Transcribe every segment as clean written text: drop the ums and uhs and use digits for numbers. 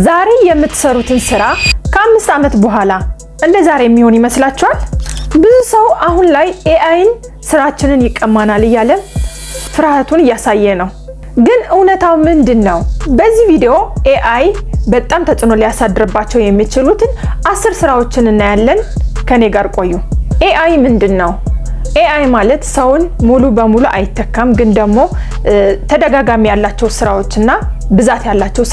ዛሬ የምትሰሩትን ስራ ከ5 ዓመት በኋላ እንደ ዛሬ የሚሆን ይመስላችኋል? ብዙ ሰው አሁን ላይ ኤአይን ስራችንን ይቀማናል እያለ ፍርሃቱን እያሳየ ነው። ግን እውነታው ምንድነው? በዚህ ቪዲዮ ኤአይ በጣም ተጽዕኖ ሊያሳድርባቸው የሚችሉትን 10 ስራዎችን እናያለን። ከኔ ጋር ቆዩ። ኤአይ ምንድነው? ኤአይ ማለት ሰውን ሙሉ በሙሉ አይተካም፣ ግን ደግሞ ተደጋጋሚ ያላቸው ስራዎችና ብዛት ያላቸው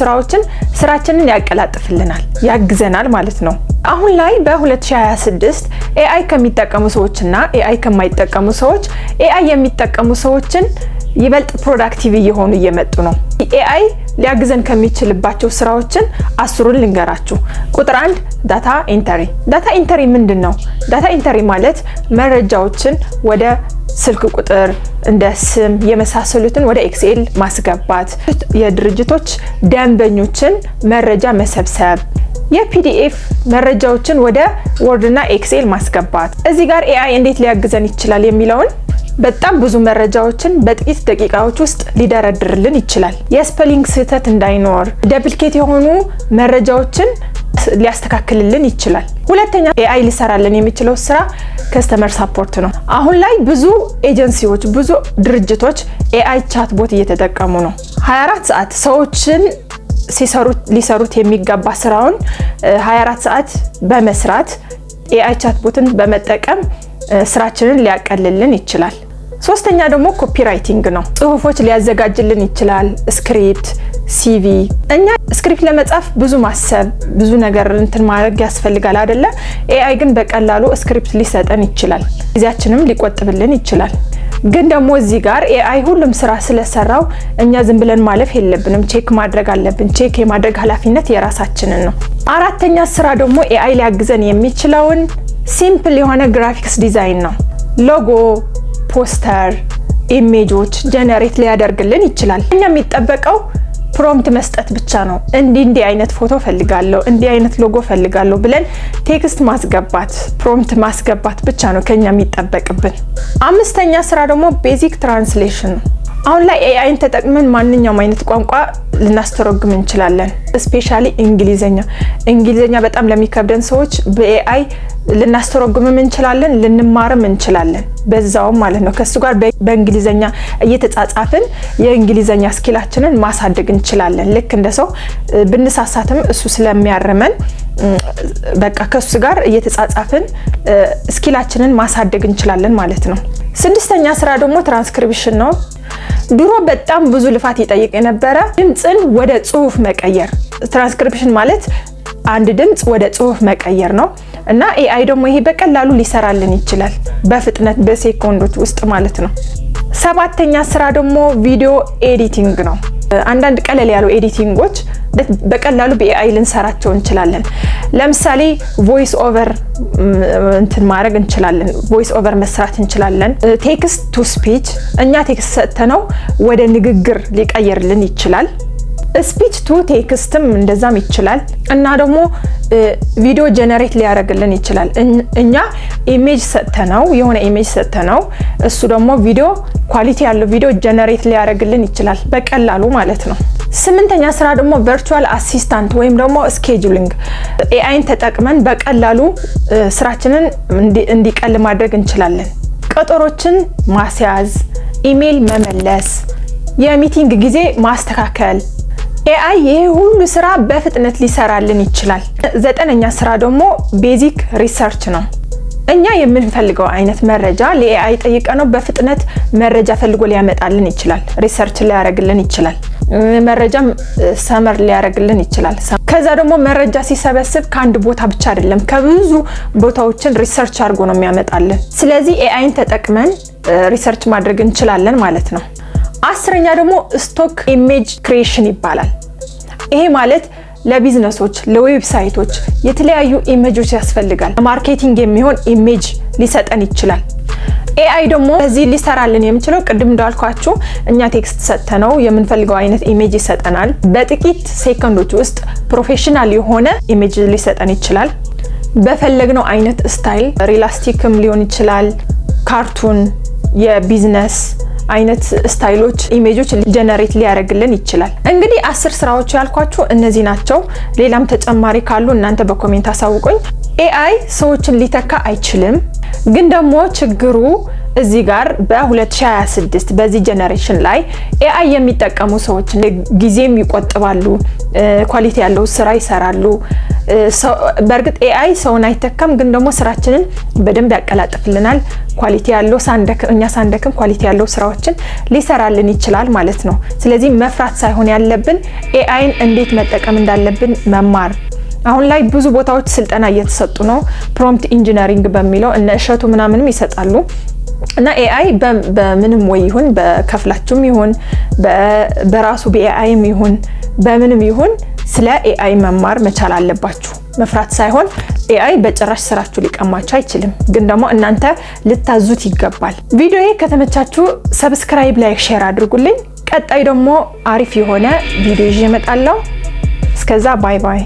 ስራችንን ያቀላጥፍልናል፣ ያግዘናል ማለት ነው። አሁን ላይ በ2026 ኤአይ ከሚጠቀሙ ሰዎችና ኤአይ ከማይጠቀሙ ሰዎች ኤአይ የሚጠቀሙ ሰዎችን ይበልጥ ፕሮዳክቲቭ እየሆኑ እየመጡ ነው። ኤአይ ሊያግዘን ከሚችልባቸው ስራዎችን 10ን ልንገራችሁ። ቁጥር 1 ዳታ ኢንተሪ። ዳታ ኢንተሪ ምንድነው? ዳታ ኢንተሪ ማለት መረጃዎችን ወደ ስልክ ቁጥር እንደ ስም የመሳሰሉትን ወደ ኤክስኤል ማስገባት፣ የድርጅቶች ደንበኞችን መረጃ መሰብሰብ፣ የፒዲኤፍ መረጃዎችን ወደ ወርድ እና ኤክስኤል ማስገባት። እዚህ ጋር ኤአይ እንዴት ሊያግዘን ይችላል የሚለውን በጣም ብዙ መረጃዎችን በጥቂት ደቂቃዎች ውስጥ ሊደረድርልን ይችላል። የስፔሊንግ ስህተት እንዳይኖር፣ ደብሊኬት የሆኑ መረጃዎችን ሊያስተካክልልን ይችላል። ሁለተኛ ኤአይ ሊሰራልን የሚችለው ስራ ከስተመር ሳፖርት ነው። አሁን ላይ ብዙ ኤጀንሲዎች፣ ብዙ ድርጅቶች ኤአይ ቻትቦት እየተጠቀሙ ነው። 24 ሰዓት ሰዎችን ሊሰሩት የሚገባ ስራውን 24 ሰዓት በመስራት ኤአይ ቻትቦትን በመጠቀም ስራችንን ሊያቀልልን ይችላል። ሶስተኛ ደግሞ ኮፒራይቲንግ ነው። ጽሁፎች ሊያዘጋጅልን ይችላል። ስክሪፕት፣ ሲቪ። እኛ ስክሪፕት ለመጻፍ ብዙ ማሰብ፣ ብዙ ነገር ማድረግ ያስፈልጋል አይደለ? ኤአይ ግን በቀላሉ ስክሪፕት ሊሰጠን ይችላል። ጊዜያችንም ሊቆጥብልን ይችላል። ግን ደግሞ እዚህ ጋር ኤአይ ሁሉም ስራ ስለሰራው እኛ ዝም ብለን ማለፍ የለብንም። ቼክ ማድረግ አለብን። ቼክ የማድረግ ኃላፊነት የራሳችንን ነው። አራተኛ ስራ ደግሞ ኤአይ ሊያግዘን የሚችለውን ሲምፕል የሆነ ግራፊክስ ዲዛይን ነው። ሎጎ፣ ፖስተር፣ ኢሜጆች ጀነሬት ሊያደርግልን ይችላል። እኛ የሚጠበቀው ፕሮምፕት መስጠት ብቻ ነው። እንዲህ አይነት ፎቶ ፈልጋለሁ፣ እንዲህ አይነት ሎጎ ፈልጋለሁ ብለን ቴክስት ማስገባት፣ ፕሮምፕት ማስገባት ብቻ ነው ከኛ የሚጠበቅብን። አምስተኛ ስራ ደግሞ ቤዚክ ትራንስሌሽን ነው። አሁን ላይ ኤአይን ተጠቅመን ማንኛውም አይነት ቋንቋ ልናስተረጉም እንችላለን። ስፔሻሊ እንግሊዘኛ በጣም ለሚከብደን ሰዎች በኤአይ ልናስተረጉምም እንችላለን፣ ልንማርም እንችላለን በዛው ማለት ነው። ከሱ ጋር በእንግሊዘኛ እየተጻጻፍን የእንግሊዘኛ ስኪላችንን ማሳደግ እንችላለን። ልክ እንደ ሰው ብንሳሳትም እሱ ስለሚያርመን በቃ ከሱ ጋር እየተጻጻፍን ስኪላችንን ማሳደግ እንችላለን ማለት ነው። ስድስተኛ ስራ ደግሞ ትራንስክሪፕሽን ነው። ድሮ በጣም ብዙ ልፋት ይጠይቅ የነበረ ድምፅን ወደ ጽሁፍ መቀየር። ትራንስክሪፕሽን ማለት አንድ ድምፅ ወደ ጽሁፍ መቀየር ነው እና ኤአይ ደግሞ ይሄ በቀላሉ ሊሰራልን ይችላል፣ በፍጥነት በሴኮንዶች ውስጥ ማለት ነው። ሰባተኛ ስራ ደግሞ ቪዲዮ ኤዲቲንግ ነው። አንዳንድ ቀለል ያሉ ኤዲቲንጎች በቀላሉ በኤአይ ልንሰራቸው እንችላለን። ለምሳሌ ቮይስ ኦቨር ማድረግ እንችላለን። ቮይስ ኦቨር መስራት እንችላለን። ቴክስት ቱ ስፒች፣ እኛ ቴክስት ሰጥተነው ወደ ንግግር ሊቀየርልን ይችላል። ስፒች ቱ ቴክስትም እንደዛም ይችላል። እና ደግሞ ቪዲዮ ጀነሬት ሊያደርግልን ይችላል። እኛ ኢሜጅ ሰጥተነው የሆነ ኢሜጅ ሰጥተነው እሱ ደግሞ ቪዲዮ ኳሊቲ ያለው ቪዲዮ ጀነሬት ሊያደርግልን ይችላል በቀላሉ ማለት ነው። ስምንተኛ ስራ ደግሞ ቨርቹዋል አሲስታንት ወይም ደግሞ ስኬጁሊንግ። ኤአይን ተጠቅመን በቀላሉ ስራችንን እንዲቀል ማድረግ እንችላለን። ቀጠሮችን ማስያዝ፣ ኢሜል መመለስ፣ የሚቲንግ ጊዜ ማስተካከል። ኤአይ ይሄ ሁሉ ስራ በፍጥነት ሊሰራልን ይችላል። ዘጠነኛ ስራ ደግሞ ቤዚክ ሪሰርች ነው። እኛ የምንፈልገው አይነት መረጃ ለኤአይ ጠይቀነው በፍጥነት መረጃ ፈልጎ ሊያመጣልን ይችላል። ሪሰርች ሊያደርግልን ይችላል። መረጃም ሰመር ሊያደርግልን ይችላል። ከዛ ደግሞ መረጃ ሲሰበስብ ከአንድ ቦታ ብቻ አይደለም፣ ከብዙ ቦታዎችን ሪሰርች አድርጎ ነው የሚያመጣልን። ስለዚህ ኤአይን ተጠቅመን ሪሰርች ማድረግ እንችላለን ማለት ነው። አስረኛ ደግሞ ስቶክ ኢሜጅ ክሪኤሽን ይባላል። ይሄ ማለት ለቢዝነሶች፣ ለዌብሳይቶች የተለያዩ ኢሜጆች ያስፈልጋል። ማርኬቲንግ የሚሆን ኢሜጅ ሊሰጠን ይችላል። ኤአይ ደግሞ በዚህ ሊሰራልን የሚችለው ቅድም እንዳልኳችሁ እኛ ቴክስት ሰጥተነው የምንፈልገው አይነት ኢሜጅ ይሰጠናል። በጥቂት ሴኮንዶች ውስጥ ፕሮፌሽናል የሆነ ኢሜጅ ሊሰጠን ይችላል። በፈለግነው አይነት ስታይል ሪላስቲክም ሊሆን ይችላል፣ ካርቱን፣ የቢዝነስ አይነት ስታይሎች ኢሜጆች ጀነሬት ሊያደርግልን ይችላል። እንግዲህ 10 ስራዎች ያልኳችሁ እነዚህ ናቸው። ሌላም ተጨማሪ ካሉ እናንተ በኮሜንት አሳውቁኝ። ኤአይ ሰዎችን ሊተካ አይችልም። ግን ደግሞ ችግሩ እዚህ ጋር በ2026 በዚህ ጀነሬሽን ላይ ኤአይ የሚጠቀሙ ሰዎች ጊዜም ይቆጥባሉ፣ ኳሊቲ ያለው ስራ ይሰራሉ። በእርግጥ ኤአይ ሰውን አይተካም፣ ግን ደግሞ ስራችንን በደንብ ያቀላጥፍልናል። ኳሊቲ ያለው እኛ ሳንደክም ኳሊቲ ያለው ስራዎችን ሊሰራልን ይችላል ማለት ነው። ስለዚህ መፍራት ሳይሆን ያለብን ኤአይን እንዴት መጠቀም እንዳለብን መማር። አሁን ላይ ብዙ ቦታዎች ስልጠና እየተሰጡ ነው። ፕሮምፕት ኢንጂነሪንግ በሚለው እነ እሸቱ ምናምንም ይሰጣሉ። እና ኤአይ በምንም ወይ ይሁን በከፍላችሁም ይሁን በራሱ በኤአይም ይሁን በምንም ይሁን ስለ ኤአይ መማር መቻል አለባችሁ። መፍራት ሳይሆን ኤአይ በጭራሽ ስራችሁ ሊቀማችሁ አይችልም፣ ግን ደግሞ እናንተ ልታዙት ይገባል። ቪዲዮዬ ከተመቻችሁ ሰብስክራይብ፣ ላይክ፣ ሼር አድርጉልኝ። ቀጣይ ደግሞ አሪፍ የሆነ ቪዲዮ ይዤ እመጣለሁ። እስከዛ ባይ ባይ።